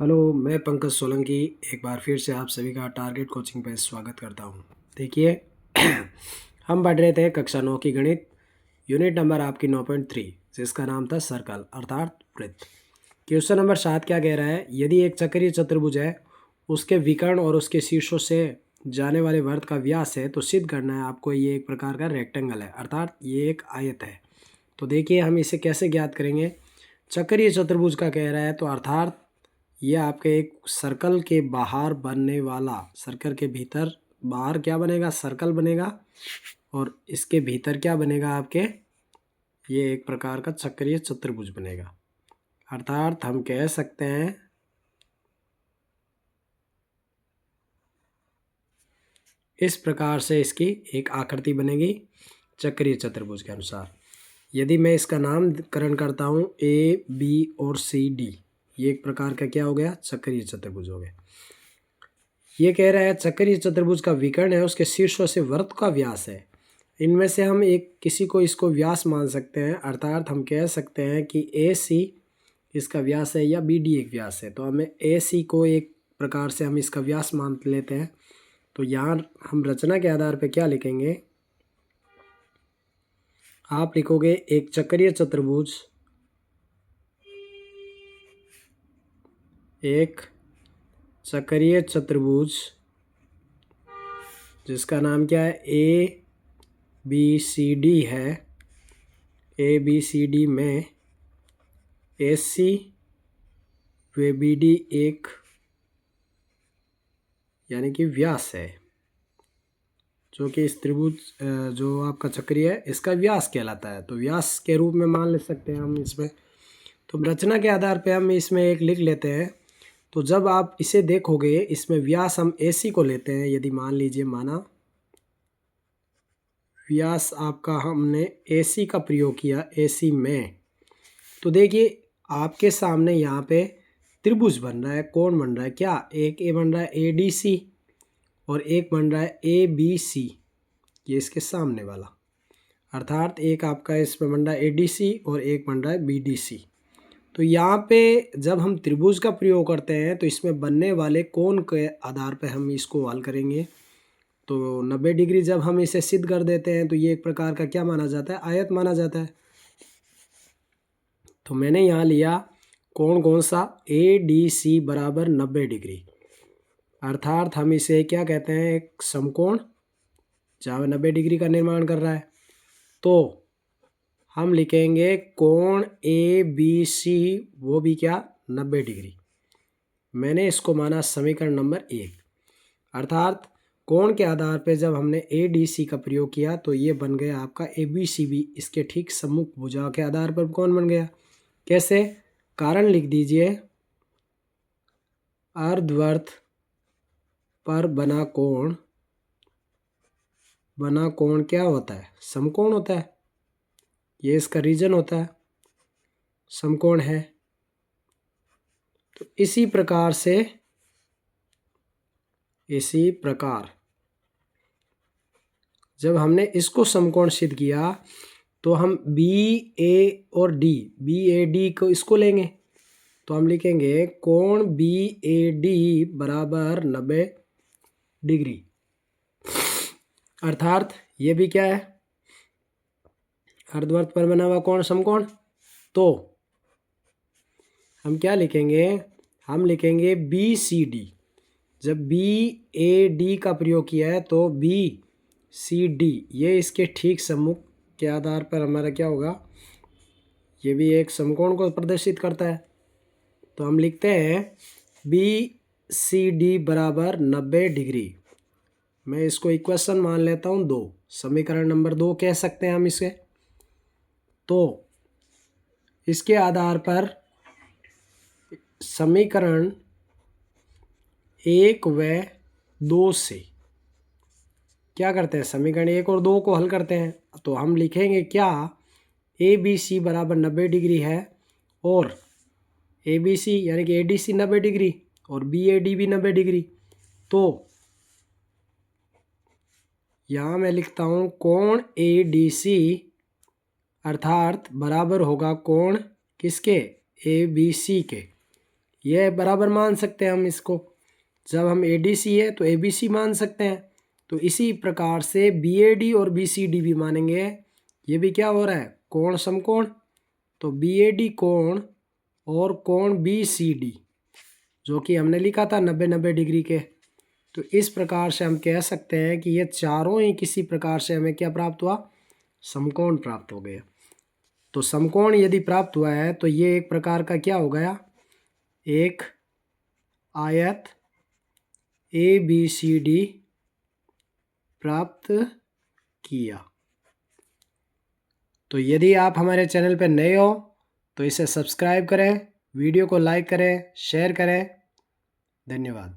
Hello, मैं पंकज सोलंकी एक बार फिर से आप सभी का टारगेट कोचिंग पे स्वागत करता हूँ। देखिए हम पढ़ रहे थे कक्षा 9 की गणित, यूनिट नंबर आपकी 9.3, जिसका नाम था सर्कल अर्थात वृत्त। क्वेश्चन नंबर 7 क्या कह रहा है, यदि एक चक्रीय चतुर्भुज है, उसके विकर्ण और उसके शीर्षों से जाने वाले वृत्त का व्यास है, तो सिद्ध करना है आपको ये एक प्रकार का रेक्टेंगल है अर्थात ये एक आयत है। तो देखिए हम इसे कैसे ज्ञात करेंगे। चक्रीय चतुर्भुज का कह रहा है तो अर्थात ये आपके एक सर्कल के बाहर बनने वाला, सर्कल के भीतर, बाहर क्या बनेगा, सर्कल बनेगा, और इसके भीतर क्या बनेगा आपके, ये एक प्रकार का चक्रीय चतुर्भुज बनेगा। अर्थात हम कह सकते हैं इस प्रकार से इसकी एक आकृति बनेगी चक्रीय चतुर्भुज के अनुसार। यदि मैं इसका नामकरण करता हूँ ए बी और सी डी, ये एक प्रकार का क्या हो गया, चक्रीय चतुर्भुज हो गया। ये कह रहा है चक्रीय चतुर्भुज का विकर्ण है, उसके शीर्षों से वृत्त का व्यास है। इनमें से हम एक किसी को इसको व्यास मान सकते हैं, अर्थात हम कह सकते हैं कि ए सी इसका व्यास है या बी डी एक व्यास है। तो हमें ए सी को एक प्रकार से हम इसका व्यास मान लेते हैं। तो यहाँ हम रचना के आधार पर क्या लिखेंगे, आप लिखोगे एक चक्रीय चतुर्भुज, एक चक्रीय चतुर्भुज जिसका नाम क्या है, ए बी सी डी है। ए बी सी डी में ए सी व बी डी एक यानी कि व्यास है, जो कि इस त्रिभुज जो आपका चक्रीय है इसका व्यास कहलाता है। तो व्यास के रूप में मान ले सकते हैं हम इसमें। तो रचना के आधार पे हम इसमें एक लिख लेते हैं। तो जब आप इसे देखोगे, इसमें व्यास हम ए सी को लेते हैं। यदि मान लीजिए माना व्यास आपका हमने ए सी का प्रयोग किया, ए सी में, तो देखिए आपके सामने यहाँ पे त्रिभुज बन रहा है, कोण बन रहा है, क्या एक ए बन रहा है ए डी सी और एक बन रहा है ए बी सी, ये इसके सामने वाला, अर्थात एक आपका इसमें बन रहा है ए डी सी और एक बन रहा है बी डी सी। तो यहाँ पे जब हम त्रिभुज का प्रयोग करते हैं तो इसमें बनने वाले कोण के आधार पर हम इसको हल करेंगे। तो 90 डिग्री जब हम इसे सिद्ध कर देते हैं तो ये एक प्रकार का क्या माना जाता है, आयत माना जाता है। तो मैंने यहाँ लिया कोण कौन सा, ए डी सी बराबर 90 डिग्री, अर्थात हम इसे क्या कहते हैं, एक समकोण जहाँ 90 डिग्री का निर्माण कर रहा है। तो हम लिखेंगे कोण ए बी सी, वो भी क्या 90 डिग्री। मैंने इसको माना समीकरण नंबर 1। अर्थात कोण के आधार पर जब हमने ए डी सी का प्रयोग किया तो ये बन गया आपका ए बी सी भी, इसके ठीक सम्मुख भुजा के आधार पर कौन बन गया, कैसे, कारण लिख दीजिए, अर्धवृत्त पर बना कोण क्या होता है, समकोण होता है। ये इसका रीजन होता है, समकोण है। तो इसी प्रकार जब हमने इसको समकोण सिद्ध किया तो हम बी ए और डी, बी ए डी को इसको लेंगे। तो हम लिखेंगे कोण बी ए डी बराबर 90 डिग्री, अर्थात ये भी क्या है, अर्धवृत्त पर बना हुआ कोण समकोण। तो हम क्या लिखेंगे, हम लिखेंगे बी सी डी। जब बी ए डी का प्रयोग किया है तो बी सी डी ये इसके ठीक सम्मुख के आधार पर हमारा क्या होगा, ये भी एक समकोण को प्रदर्शित करता है। तो हम लिखते हैं बी सी डी बराबर 90 डिग्री। मैं इसको इक्वेशन मान लेता हूँ 2, समीकरण नंबर 2 कह सकते हैं हम इसे। तो इसके आधार पर समीकरण 1 व 2 से क्या करते हैं, समीकरण 1 और 2 को हल करते हैं। तो हम लिखेंगे क्या, ए बी सी बराबर 90 डिग्री है और ए बी सी यानी कि ए डी सी 90 डिग्री और बी ए डी भी 90 डिग्री। तो यहाँ मैं लिखता हूँ कोण ए डी सी अर्थात बराबर होगा कोण किसके, ए बी सी के। ये बराबर मान सकते हैं हम इसको। जब हम ADC है तो ABC मान सकते हैं। तो इसी प्रकार से BAD और BCD भी मानेंगे। ये भी क्या हो रहा है, कोण समकोण। तो BAD कोण और कोण BCD जो कि हमने लिखा था 90-90 डिग्री के। तो इस प्रकार से हम कह सकते हैं कि ये चारों ही किसी प्रकार से हमें क्या प्राप्त हुआ, समकोण प्राप्त हो गया। तो समकोण यदि प्राप्त हुआ है तो ये एक प्रकार का क्या हो गया, एक आयत ABCD प्राप्त किया। तो यदि आप हमारे चैनल पर नए हो तो इसे सब्सक्राइब करें, वीडियो को लाइक करें, शेयर करें। धन्यवाद।